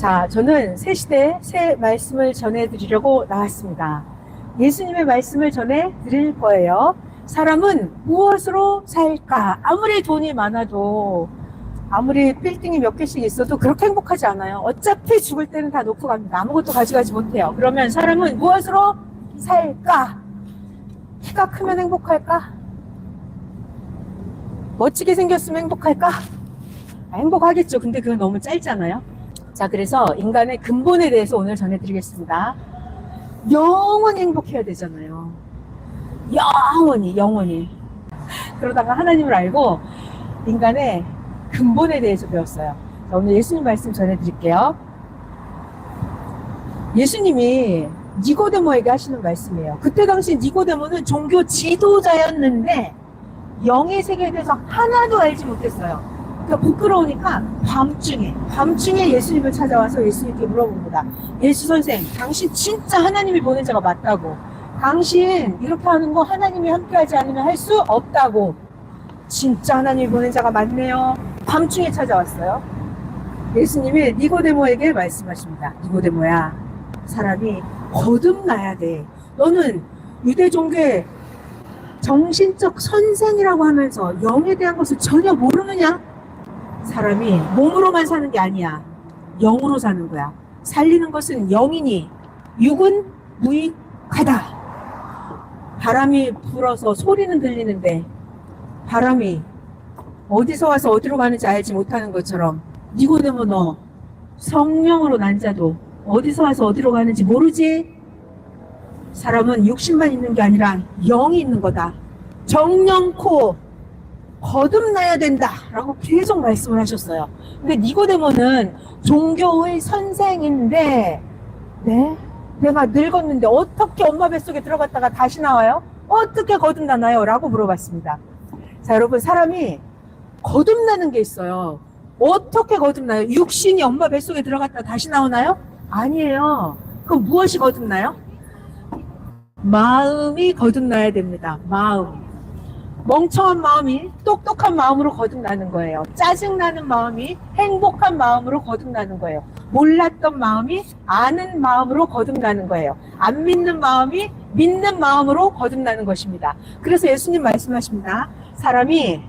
자, 저는 새 시대 새 말씀을 전해드리려고 나왔습니다. 예수님의 말씀을 전해드릴 거예요. 사람은 무엇으로 살까? 아무리 돈이 많아도, 아무리 빌딩이 몇 개씩 있어도 그렇게 행복하지 않아요. 어차피 죽을 때는 다 놓고 갑니다. 아무것도 가져가지 못해요. 그러면 사람은 무엇으로 살까? 키가 크면 행복할까? 멋지게 생겼으면 행복할까? 행복하겠죠. 근데 그건 너무 짧잖아요. 자, 그래서 인간의 근본에 대해서 오늘 전해드리겠습니다. 영원히 행복해야 되잖아요. 영원히. 그러다가 하나님을 알고 인간의 근본에 대해서 배웠어요. 자, 오늘 예수님 말씀 전해드릴게요. 예수님이 니고데모에게 하시는 말씀이에요. 그때 당시 니고데모는 종교 지도자였는데 영의 세계에 대해서 하나도 알지 못했어요. 그러니까 부끄러우니까 밤중에 예수님을 찾아와서 예수님께 물어봅니다. 예수 선생, 당신 진짜 하나님이 보낸 자가 맞다고. 당신 이렇게 하는 거 하나님이 함께하지 않으면 할 수 없다고. 진짜 하나님이 보낸 자가 맞네요. 밤중에 찾아왔어요. 예수님이 니고데모에게 말씀하십니다. 니고데모야, 사람이 거듭나야 돼. 너는 유대 종교의 정신적 선생이라고 하면서 영에 대한 것을 전혀 모르느냐? 사람이 몸으로만 사는 게 아니야. 영으로 사는 거야. 살리는 것은 영이니 육은 무익하다. 바람이 불어서 소리는 들리는데 바람이 어디서 와서 어디로 가는지 알지 못하는 것처럼 니고데모, 너 성령으로 난 자도 어디서 와서 어디로 가는지 모르지? 사람은 육신만 있는 게 아니라 영이 있는 거다. 정령코 거듭나야 된다 라고 계속 말씀을 하셨어요. 근데 니고데모는 종교의 선생인데, 네? 내가 늙었는데 어떻게 엄마 뱃속에 들어갔다가 다시 나와요? 어떻게 거듭나나요? 라고 물어봤습니다. 자, 여러분, 사람이 거듭나는 게 있어요. 어떻게 거듭나요? 육신이 엄마 뱃속에 들어갔다가 다시 나오나요? 아니에요. 그럼 무엇이 거듭나요? 마음이 거듭나야 됩니다. 마음. 멍청한 마음이 똑똑한 마음으로 거듭나는 거예요. 짜증나는 마음이 행복한 마음으로 거듭나는 거예요. 몰랐던 마음이 아는 마음으로 거듭나는 거예요. 안 믿는 마음이 믿는 마음으로 거듭나는 것입니다. 그래서 예수님 말씀하십니다. 사람이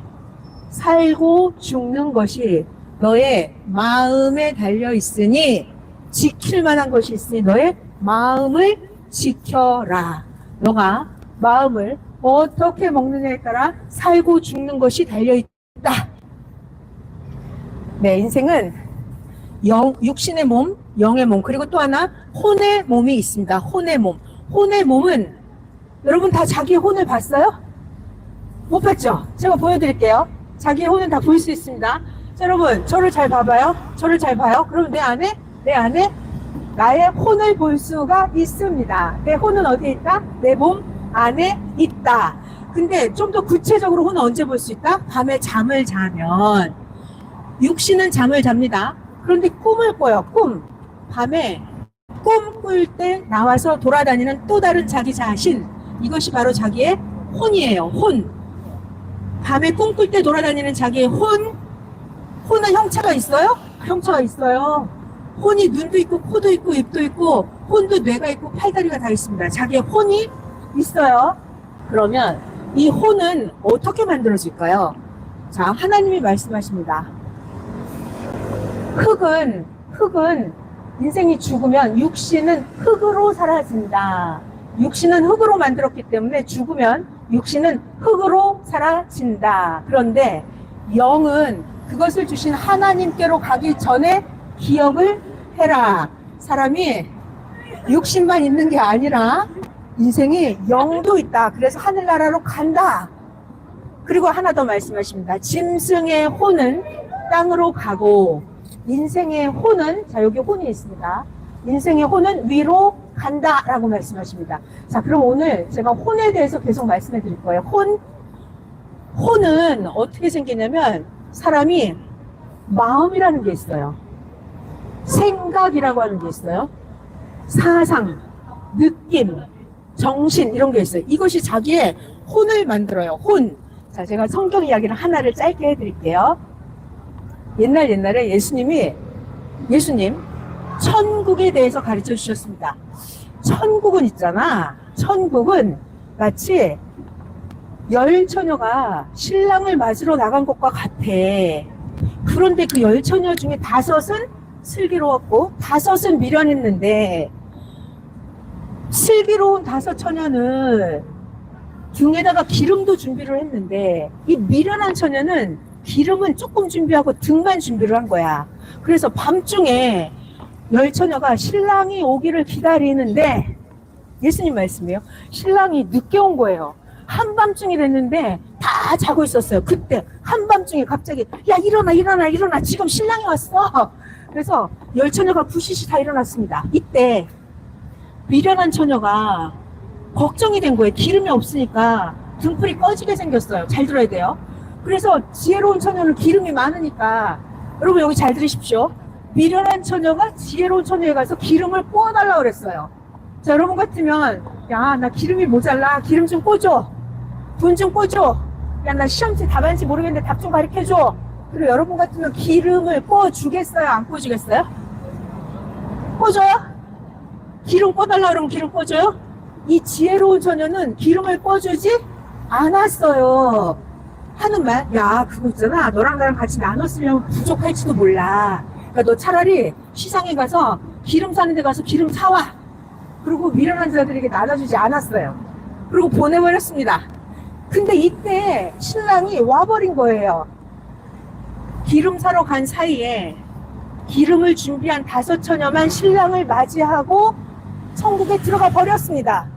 살고 죽는 것이 너의 마음에 달려 있으니, 지킬 만한 것이 있으니 너의 마음을 지켜라. 너가 마음을 어떻게 먹느냐에 따라 살고 죽는 것이 달려있다. 네, 인생은 육신의 몸, 영의 몸, 그리고 또 하나 혼의 몸이 있습니다. 혼의 몸. 혼의 몸은 여러분 다 자기의 혼을 봤어요? 못 봤죠? 제가 보여드릴게요. 자기의 혼은 다 볼 수 있습니다. 자, 여러분, 저를 잘 봐봐요. 저를 잘 봐요. 그러면 내 안에 나의 혼을 볼 수가 있습니다. 내 혼은 어디에 있다? 내 몸 안에 있다. 근데 좀 더 구체적으로 혼은 언제 볼 수 있다? 밤에 잠을 자면. 육신은 잠을 잡니다. 그런데 꿈을 꿔요. 꿈. 밤에 꿈 꿀 때 나와서 돌아다니는 또 다른 자기 자신. 이것이 바로 자기의 혼이에요. 혼. 밤에 꿈 꿀 때 돌아다니는 자기의 혼. 혼은 형체가 있어요? 형체가 있어요. 혼이 눈도 있고 코도 있고 입도 있고 혼도 뇌가 있고 팔다리가 다 있습니다. 자기의 혼이 있어요. 그러면 이 혼은 어떻게 만들어질까요? 자, 하나님이 말씀하십니다. 흙은 인생이 죽으면 육신은 흙으로 사라진다. 육신은 흙으로 만들었기 때문에 죽으면 육신은 흙으로 사라진다. 그런데 영은 그것을 주신 하나님께로 가기 전에 기억을 해라. 사람이 육신만 있는 게 아니라 인생이 영도 있다. 그래서 하늘나라로 간다. 그리고 하나 더 말씀하십니다. 짐승의 혼은 땅으로 가고 인생의 혼은, 자, 여기 혼이 있습니다. 인생의 혼은 위로 간다 라고 말씀하십니다. 자, 그럼 오늘 제가 혼에 대해서 계속 말씀해 드릴 거예요. 혼은 어떻게 생기냐면 사람이 마음이라는 게 있어요. 생각이라고 하는 게 있어요. 사상, 느낌, 정신, 이런 게 있어요. 이것이 자기의 혼을 만들어요. 혼. 자, 제가 성경 이야기를 하나를 짧게 해드릴게요. 옛날에 예수님, 천국에 대해서 가르쳐 주셨습니다. 천국은 있잖아. 천국은 마치 열 처녀가 신랑을 맞으러 나간 것과 같아. 그런데 그 열 처녀 중에 5은 슬기로웠고 5은 미련했는데, 슬기로운 5 처녀는 등에다가 기름도 준비를 했는데, 이 미련한 처녀는 기름은 조금 준비하고 등만 준비를 한 거야. 그래서 밤중에 열 처녀가 신랑이 오기를 기다리는데, 예수님 말씀이에요. 신랑이 늦게 온 거예요. 한밤중이 됐는데 다 자고 있었어요. 그때 한밤중에 갑자기 야 일어나 일어나 일어나, 지금 신랑이 왔어. 그래서 열 처녀가 부시시 다 일어났습니다. 이때 미련한 처녀가 걱정이 된 거예요. 기름이 없으니까 등불이 꺼지게 생겼어요. 잘 들어야 돼요. 그래서 지혜로운 처녀는 기름이 많으니까, 여러분 여기 잘 들으십시오. 미련한 처녀가 지혜로운 처녀에 가서 기름을 부어달라고 그랬어요. 자, 여러분 같으면 야 나 기름이 모자라, 기름 좀 꽂아, 돈 좀 꽂아, 야 나 시험지 답안지 모르겠는데 답 좀 가르쳐줘. 그리고 여러분 같으면 기름을 꽂아주겠어요? 안 꽂아주겠어요? 꽂아요? 기름 꽂아달라고 그러면 기름 꽂아요? 이 지혜로운 처녀는 기름을 꽂아주지 않았어요. 하는 말, 야 그거 있잖아, 너랑 나랑 같이 나눠 쓰려면 부족할지도 몰라. 그러니까 너 차라리 시장에 가서 기름 사는 데 가서 기름 사와. 그리고 미련한 자들에게 나눠주지 않았어요. 그리고 보내버렸습니다. 근데 이때 신랑이 와버린 거예요. 기름 사러 간 사이에 기름을 준비한 5 처녀만 신랑을 맞이하고 천국에 들어가 버렸습니다.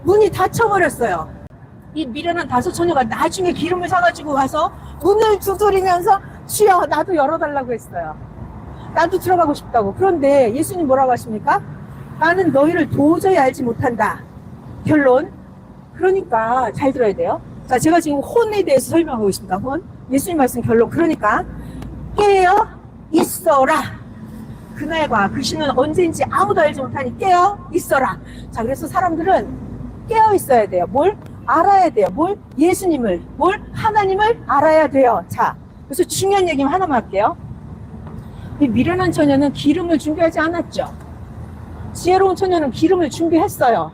문이 닫혀버렸어요. 이 미련한 5 처녀가 나중에 기름을 사가지고 와서 문을 두드리면서 주여 나도 열어달라고 했어요. 나도 들어가고 싶다고. 그런데 예수님 뭐라고 하십니까? 나는 너희를 도저히 알지 못한다. 결론. 그러니까 잘 들어야 돼요. 자, 제가 지금 혼에 대해서 설명하고 있습니다. 혼. 예수님 말씀 결론. 그러니까 깨어 있어라. 그날과 그 시는 언제인지 아무도 알지 못하니 깨어 있어라. 자, 그래서 사람들은 깨어 있어야 돼요. 뭘? 알아야 돼요. 뭘? 예수님을. 뭘? 하나님을 알아야 돼요. 자, 그래서 중요한 얘기만 하나만 할게요. 이 미련한 처녀는 기름을 준비하지 않았죠. 지혜로운 처녀는 기름을 준비했어요.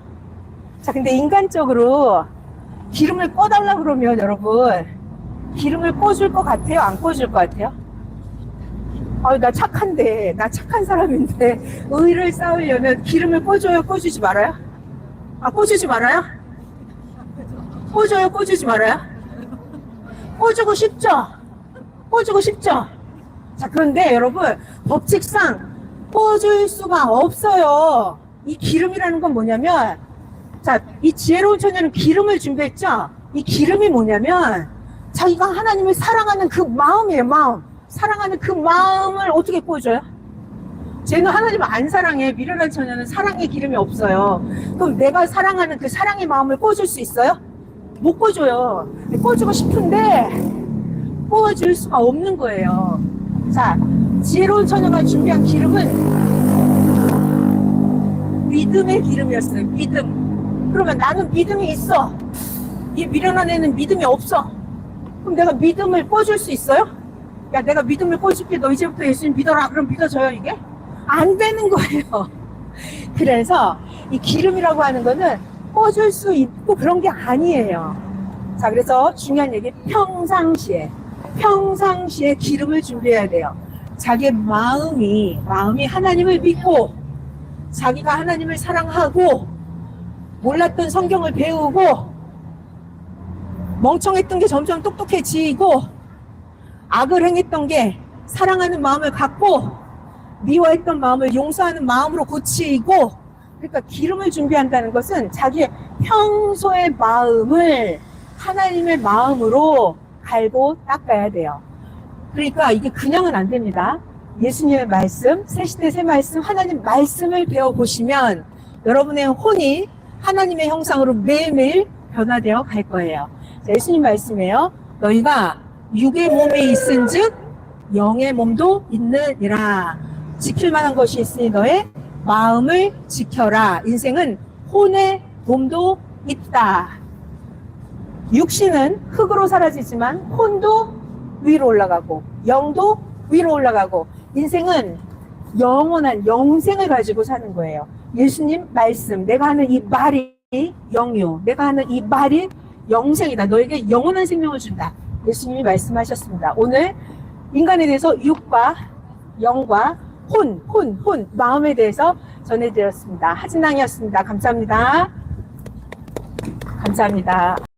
자, 근데 인간적으로 기름을 꺼달라 그러면 여러분 기름을 꽂을 것 같아요? 안 꽂을 것 같아요? 아유, 나 착한데, 나 착한 사람인데 의를 쌓으려면 기름을 꽂아요? 꽂지 말아요? 아, 꽂지 말아요? 꽂아요? 꽂지 말아요? 꽂고 싶죠? 꽂고 싶죠? 자, 그런데 여러분 법칙상 꽂을 수가 없어요. 이 기름이라는 건 뭐냐면, 자, 이 지혜로운 처녀는 기름을 준비했죠. 이 기름이 뭐냐면 자기가 하나님을 사랑하는 그 마음이에요. 마음. 사랑하는 그 마음을 어떻게 꽂아요? 쟤는 하나님을 안 사랑해. 미련한 처녀는 사랑의 기름이 없어요. 그럼 내가 사랑하는 그 사랑의 마음을 꽂을 수 있어요? 못 꽂아요. 꽂고 싶은데 꽂을 수가 없는 거예요. 자, 지혜로운 처녀가 준비한 기름은 믿음의 기름이었어요. 믿음. 그러면 나는 믿음이 있어. 이 미련한 애는 믿음이 없어. 그럼 내가 믿음을 꽂을 수 있어요? 야, 내가 믿음을 꽂을게. 너 이제부터 예수님 믿어라. 그럼 믿어져요, 이게? 안 되는 거예요. 그래서 이 기름이라고 하는 거는 꽂을 수 있고 그런 게 아니에요. 자, 그래서 중요한 얘기, 평상시에 기름을 준비해야 돼요. 자기의 마음이 하나님을 믿고 자기가 하나님을 사랑하고 몰랐던 성경을 배우고 멍청했던 게 점점 똑똑해지고 악을 행했던 게 사랑하는 마음을 갖고 미워했던 마음을 용서하는 마음으로 고치고, 그러니까 기름을 준비한다는 것은 자기의 평소의 마음을 하나님의 마음으로 갈고 닦아야 돼요. 그러니까 이게 그냥은 안 됩니다. 예수님의 말씀, 새 시대 새 말씀, 하나님 말씀을 배워보시면 여러분의 혼이 하나님의 형상으로 매일매일 변화되어 갈 거예요. 자, 예수님 말씀이에요. 너희가 육의 몸에 있은 즉 영의 몸도 있느니라. 지킬 만한 것이 있으니 너의 마음을 지켜라. 인생은 혼의 몸도 있다. 육신은 흙으로 사라지지만 혼도 위로 올라가고 영도 위로 올라가고, 인생은 영원한 영생을 가지고 사는 거예요. 예수님 말씀, 내가 하는 이 말이 영유, 내가 하는 이 말이 영생이다. 너에게 영원한 생명을 준다. 예수님이 말씀하셨습니다. 오늘 인간에 대해서 육과 영과 혼, 마음에 대해서 전해드렸습니다. 하진낭이었습니다. 감사합니다. 감사합니다.